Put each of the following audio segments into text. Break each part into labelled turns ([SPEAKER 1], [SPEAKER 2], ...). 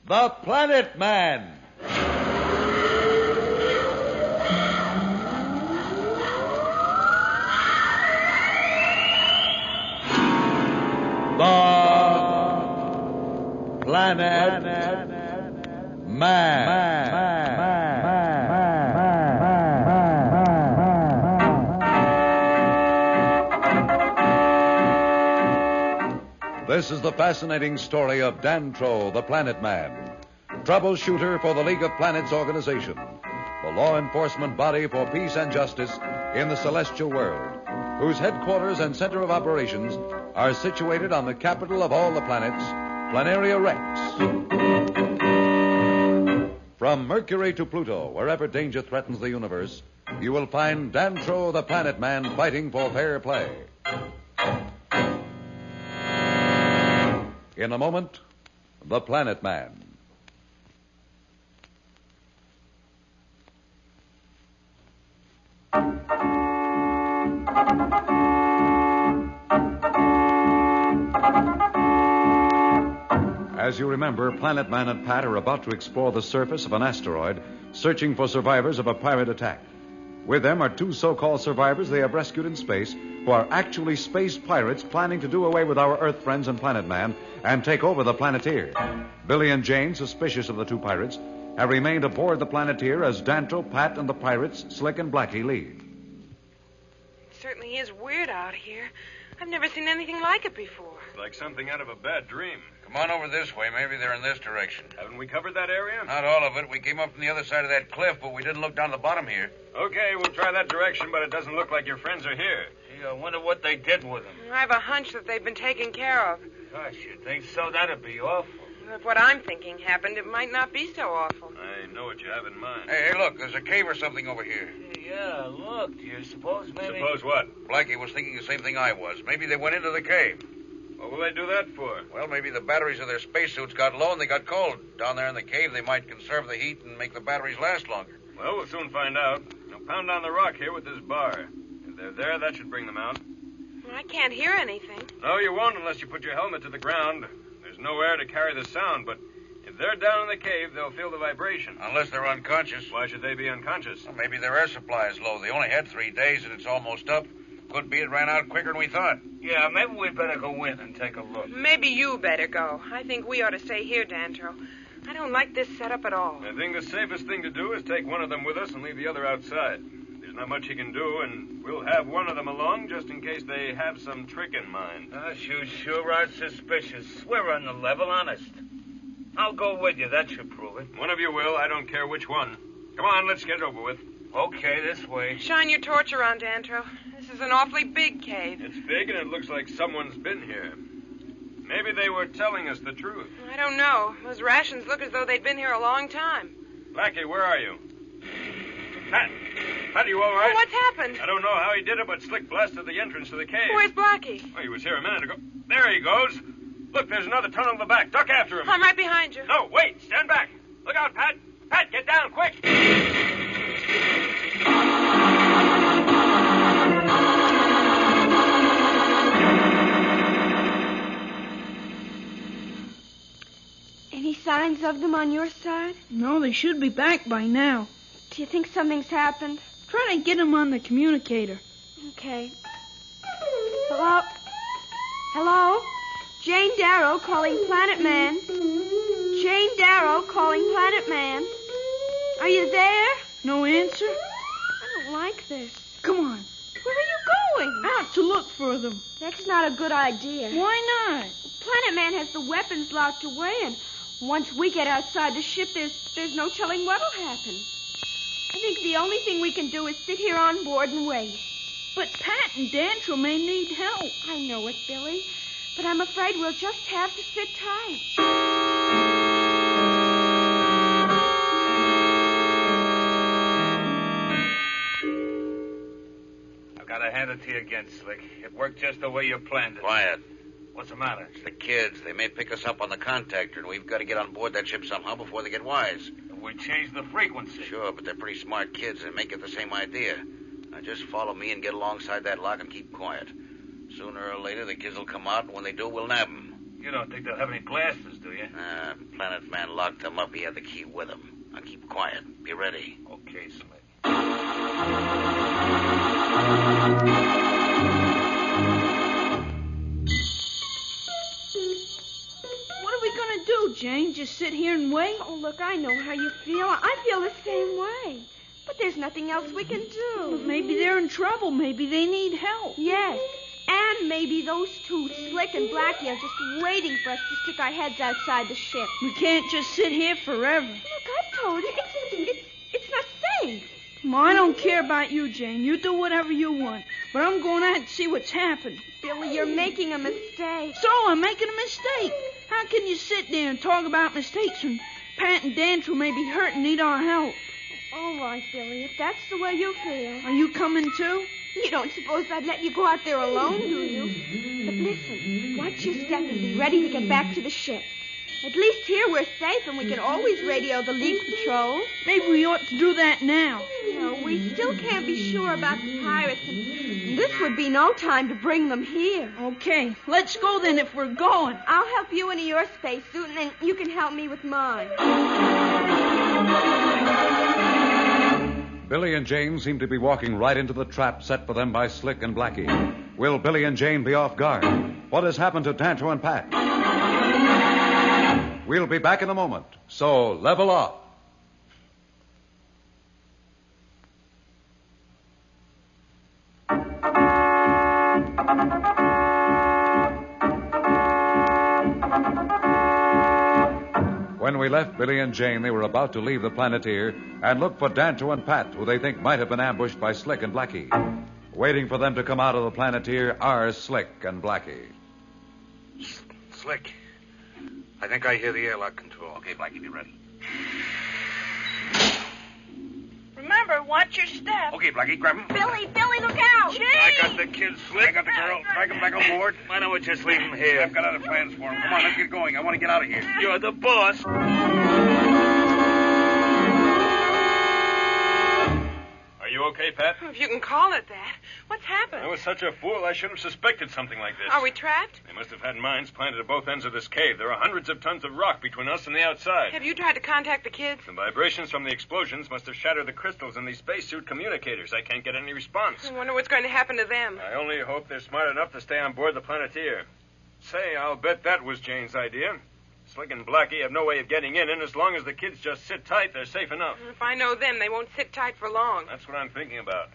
[SPEAKER 1] The Planet Man. The Planet Man. This is the fascinating story of Dantro, the Planet Man, troubleshooter for the League of Planets organization, the law enforcement body for peace and justice in the celestial world, whose headquarters and center of operations are situated on the capital of all the planets, Planaria Rex. From Mercury to Pluto, wherever danger threatens the universe, you will find Dantro, the Planet Man, fighting for fair play. In a moment, The Planet Man. As you remember, Planet Man and Pat are about to explore the surface of an asteroid, searching for survivors of a pirate attack. With them are two so-called survivors they have rescued in space, who are actually space pirates planning to do away with our Earth friends and Planet Man and take over the Planeteer. Billy and Jane, suspicious of the two pirates, have remained aboard the Planeteer as Dantro, Pat, and the pirates, Slick and Blackie, leave.
[SPEAKER 2] It certainly is weird out here. I've never seen anything like it before.
[SPEAKER 3] It's like something out of a bad dream.
[SPEAKER 4] Come on over this way. Maybe they're in this direction.
[SPEAKER 3] Haven't we covered that area?
[SPEAKER 4] Not all of it. We came up from the other side of that cliff, but we didn't look down the bottom here.
[SPEAKER 3] Okay, we'll try that direction, but it doesn't look like your friends are here.
[SPEAKER 5] Gee, I wonder what they did with them.
[SPEAKER 2] I have a hunch that they've been taken care of.
[SPEAKER 5] Gosh, you think so? That'd be awful.
[SPEAKER 2] If what I'm thinking happened, it might not be so awful.
[SPEAKER 3] I know what you have in mind.
[SPEAKER 4] Hey, look, there's a cave or something over here.
[SPEAKER 5] Yeah, look, do you suppose maybe...
[SPEAKER 3] Suppose what?
[SPEAKER 4] Blackie was thinking the same thing I was. Maybe they went into the cave.
[SPEAKER 3] What will they do that for?
[SPEAKER 4] Well, maybe the batteries of their spacesuits got low and they got cold. Down there in the cave, they might conserve the heat and make the batteries last longer.
[SPEAKER 3] Well, we'll soon find out. Now pound on the rock here with this bar. If they're there, that should bring them out.
[SPEAKER 2] I can't hear anything.
[SPEAKER 3] No, you won't unless you put your helmet to the ground. There's no air to carry the sound, but if they're down in the cave, they'll feel the vibration.
[SPEAKER 4] Unless they're unconscious.
[SPEAKER 3] Why should they be unconscious?
[SPEAKER 4] Well, maybe their air supply is low. They only had 3 days and it's almost up. Could be it ran out quicker than we thought.
[SPEAKER 5] Yeah, maybe we'd better go in and take a look.
[SPEAKER 2] Maybe you better go. I think we ought to stay here, Dantro. I don't like this setup at all.
[SPEAKER 3] I think the safest thing to do is take one of them with us and leave the other outside. There's not much he can do, and we'll have one of them along just in case they have some trick in mind.
[SPEAKER 5] Gosh, you sure are suspicious. We're on the level, honest. I'll go with you. That should prove it.
[SPEAKER 3] One of you will. I don't care which one. Come on, let's get it over with.
[SPEAKER 5] Okay, this way.
[SPEAKER 2] Shine your torch around, Dantro. This is an awfully big cave.
[SPEAKER 3] It's big, and it looks like someone's been here. Maybe they were telling us the truth.
[SPEAKER 2] I don't know. Those rations look as though they'd been here a long time.
[SPEAKER 3] Blackie, where are you? Pat, are you all right?
[SPEAKER 2] Oh, what's happened?
[SPEAKER 3] I don't know how he did it, but Slick blasted the entrance to the cave.
[SPEAKER 2] Where's Blackie?
[SPEAKER 3] Oh, he was here a minute ago. There he goes. Look, there's another tunnel in the back. Duck after him.
[SPEAKER 2] I'm right behind you.
[SPEAKER 3] No, wait. Stand back. Look out, Pat. Pat, get down, quick.
[SPEAKER 6] Any signs of them on your side?
[SPEAKER 7] No, they should be back by now.
[SPEAKER 6] Do you think something's happened?
[SPEAKER 7] Try to get them on the communicator.
[SPEAKER 6] Okay. Hello? Hello? Jane Darrow calling Planet Man. Jane Darrow calling Planet Man. Are you there?
[SPEAKER 7] No answer?
[SPEAKER 6] I don't like this.
[SPEAKER 7] Come on.
[SPEAKER 6] Where are you going?
[SPEAKER 7] Out to look for them.
[SPEAKER 6] That's not a good idea.
[SPEAKER 7] Why not?
[SPEAKER 6] Planet Man has the weapons locked away, and once we get outside the ship, there's no telling what'll happen. I think the only thing we can do is sit here on board and wait.
[SPEAKER 7] But Pat and Dantro may need help.
[SPEAKER 6] I know it, Billy, but I'm afraid we'll just have to sit tight.
[SPEAKER 5] I've got to hand it to you again, Slick. It worked just the way you planned it.
[SPEAKER 4] Quiet.
[SPEAKER 5] What's the matter?
[SPEAKER 4] It's the kids. They may pick us up on the contactor, and we've got to get on board that ship somehow before they get wise.
[SPEAKER 5] We changed the frequency.
[SPEAKER 4] Sure, but they're pretty smart kids and may get the same idea. Now just follow me and get alongside that lock and keep quiet. Sooner or later, the kids will come out, and when they do, we'll nab them.
[SPEAKER 5] You don't think they'll have any blasters, do you?
[SPEAKER 4] Planet Man locked them up. He had the key with him. Now keep quiet. Be ready.
[SPEAKER 5] Okay, Slick.
[SPEAKER 7] What are we gonna do, Jane? Just sit here and wait?
[SPEAKER 6] Oh, look, I know how you feel. I feel the same way. But there's nothing else we can do.
[SPEAKER 7] But maybe they're in trouble. Maybe they need help.
[SPEAKER 6] Yes. And maybe those two, Slick and Blackie, are just waiting for us to stick our heads outside the ship.
[SPEAKER 7] We can't just sit here forever.
[SPEAKER 6] Look, I've told you, it's not safe.
[SPEAKER 7] Well, I don't care about you, Jane. You do whatever you want. But I'm going out and see what's happened.
[SPEAKER 6] Billy, you're making a mistake.
[SPEAKER 7] So I'm making a mistake. How can you sit there and talk about mistakes when Pat and Dantrell may be hurt and need our help?
[SPEAKER 6] All right, Billy, if that's the way you feel.
[SPEAKER 7] Are you coming too?
[SPEAKER 6] You don't suppose I'd let you go out there alone, do you? But listen, watch your step and be ready to get back to the ship. At least here we're safe and we can always radio the leak patrol.
[SPEAKER 7] Maybe we ought to do that now.
[SPEAKER 6] No, we still can't be sure about the pirates, and this would be no time to bring them here.
[SPEAKER 7] Okay, let's go then if we're going.
[SPEAKER 6] I'll help you into your spacesuit, and then you can help me with mine.
[SPEAKER 1] Billy and Jane seem to be walking right into the trap set for them by Slick and Blackie. Will Billy and Jane be off guard? What has happened to Dantrell and Pat? We'll be back in a moment, so level off. When we left Billy and Jane, they were about to leave the Planeteer and look for Dantrell and Pat, who they think might have been ambushed by Slick and Blackie. Waiting for them to come out of the Planeteer are Slick and Blackie.
[SPEAKER 4] Slick. I think I hear the airlock control. Okay, Blackie, be ready.
[SPEAKER 7] Remember, watch your step.
[SPEAKER 4] Okay, Blackie, grab him.
[SPEAKER 6] Billy, look out!
[SPEAKER 7] Jane!
[SPEAKER 5] I got the kid, Slick.
[SPEAKER 4] I got the girl. Drag him back on board.
[SPEAKER 5] Why don't we just leave him here?
[SPEAKER 4] I've got other plans for him. Come on, let's get going. I want to get out of here.
[SPEAKER 5] You're the boss.
[SPEAKER 3] Are you okay, Pat?
[SPEAKER 2] If you can call it that. What's happened?
[SPEAKER 3] I was such a fool, I should have suspected something like this.
[SPEAKER 2] Are we trapped?
[SPEAKER 3] They must have had mines planted at both ends of this cave. There are hundreds of tons of rock between us and the outside.
[SPEAKER 2] Have you tried to contact the kids?
[SPEAKER 3] The vibrations from the explosions must have shattered the crystals in these spacesuit communicators. I can't get any response.
[SPEAKER 2] I wonder what's going to happen to them.
[SPEAKER 3] I only hope they're smart enough to stay on board the Planeteer. Say, I'll bet that was Jane's idea. Slick and Blackie have no way of getting in, and as long as the kids just sit tight, they're safe enough.
[SPEAKER 2] If I know them, they won't sit tight for long.
[SPEAKER 3] That's what I'm thinking about.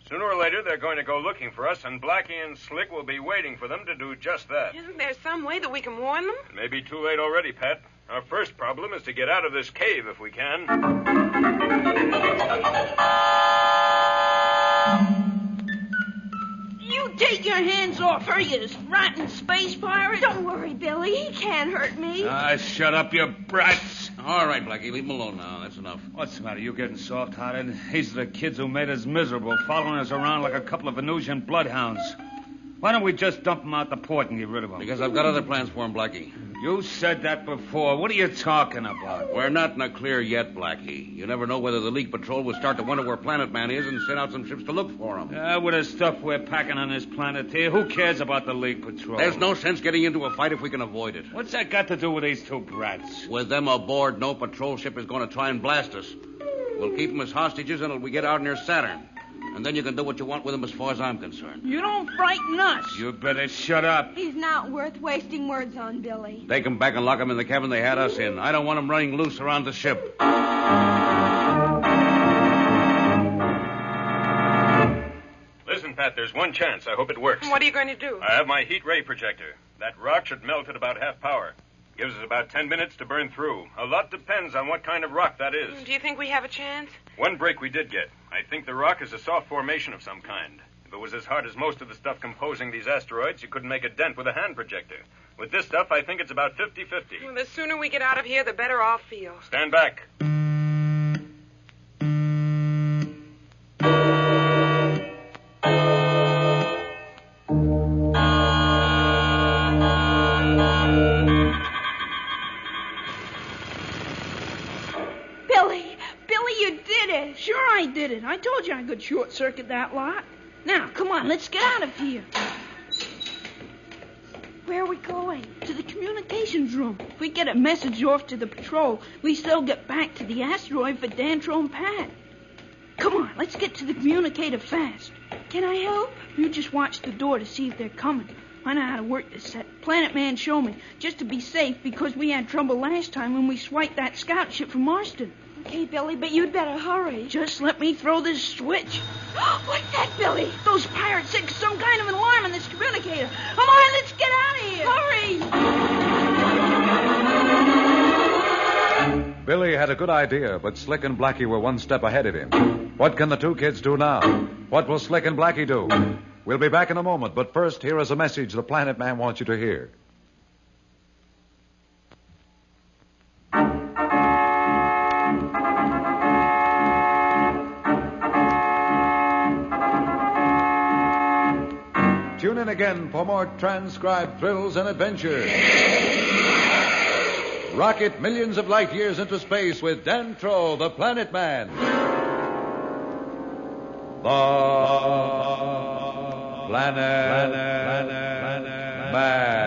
[SPEAKER 3] Sooner or later, they're going to go looking for us, and Blackie and Slick will be waiting for them to do just that.
[SPEAKER 2] Isn't there some way that we can warn them?
[SPEAKER 3] It may be too late already, Pat. Our first problem is to get out of this cave if we can.
[SPEAKER 7] You take your hands off her, you rotten space pirate.
[SPEAKER 6] Don't worry, Billy. He can't hurt me.
[SPEAKER 5] Shut up, you brats.
[SPEAKER 4] All right, Blackie, leave him alone now. That's enough.
[SPEAKER 5] What's the matter? You getting soft-hearted? These are the kids who made us miserable, following us around like a couple of Venusian bloodhounds. Why don't we just dump them out the port and get rid of them?
[SPEAKER 4] Because I've got other plans for him, Blackie.
[SPEAKER 5] You said that before. What are you talking about?
[SPEAKER 4] We're not in the clear yet, Blackie. You never know whether the leak patrol will start to wonder where Planet Man is and send out some ships to look for him.
[SPEAKER 5] With the stuff we're packing on this planet here, who cares about the leak patrol?
[SPEAKER 4] There's no sense getting into a fight if we can avoid it.
[SPEAKER 5] What's that got to do with these two brats?
[SPEAKER 4] With them aboard, no patrol ship is going to try and blast us. We'll keep them as hostages until we get out near Saturn. And then you can do what you want with them as far as I'm concerned.
[SPEAKER 7] You don't frighten us.
[SPEAKER 5] You better shut up.
[SPEAKER 6] He's not worth wasting words on, Billy.
[SPEAKER 4] Take them back and lock them in the cabin they had us in. I don't want them running loose around the ship.
[SPEAKER 3] Listen, Pat, there's one chance. I hope it works.
[SPEAKER 2] What are you going to do?
[SPEAKER 3] I have my heat ray projector. That rock should melt at about half power. Gives us about 10 minutes to burn through. A lot depends on what kind of rock that is.
[SPEAKER 2] Do you think we have a chance?
[SPEAKER 3] One break we did get. I think the rock is a soft formation of some kind. If it was as hard as most of the stuff composing these asteroids, you couldn't make a dent with a hand projector. With this stuff, I think it's about 50-50.
[SPEAKER 2] Well, the sooner we get out of here, the better I'll feel.
[SPEAKER 3] Stand back.
[SPEAKER 6] Billy, you did it.
[SPEAKER 7] Sure I did it. I told you I could short-circuit that lot. Now, come on, let's get out of here.
[SPEAKER 6] Where are we going?
[SPEAKER 7] To the communications room. If we get a message off to the patrol, we still get back to the asteroid for Dantro and Pat. Come on, let's get to the communicator fast.
[SPEAKER 6] Can I help?
[SPEAKER 7] You just watch the door to see if they're coming. I know how to work this set. Planet Man showed me, just to be safe, because we had trouble last time when we swiped that scout ship from Marston.
[SPEAKER 6] Okay, Billy, but you'd better hurry.
[SPEAKER 7] Just let me throw this switch.
[SPEAKER 6] What's that, Billy?
[SPEAKER 7] Those pirates set some kind of an alarm in this communicator. Come on, let's get out of here.
[SPEAKER 6] Hurry!
[SPEAKER 1] Billy had a good idea, but Slick and Blackie were one step ahead of him. What can the two kids do now? What will Slick and Blackie do? We'll be back in a moment, but first, here is a message the Planet Man wants you to hear. Tune in again for more transcribed thrills and adventures. Rocket millions of light years into space with Dantro, the Planet Man. The Planet Man.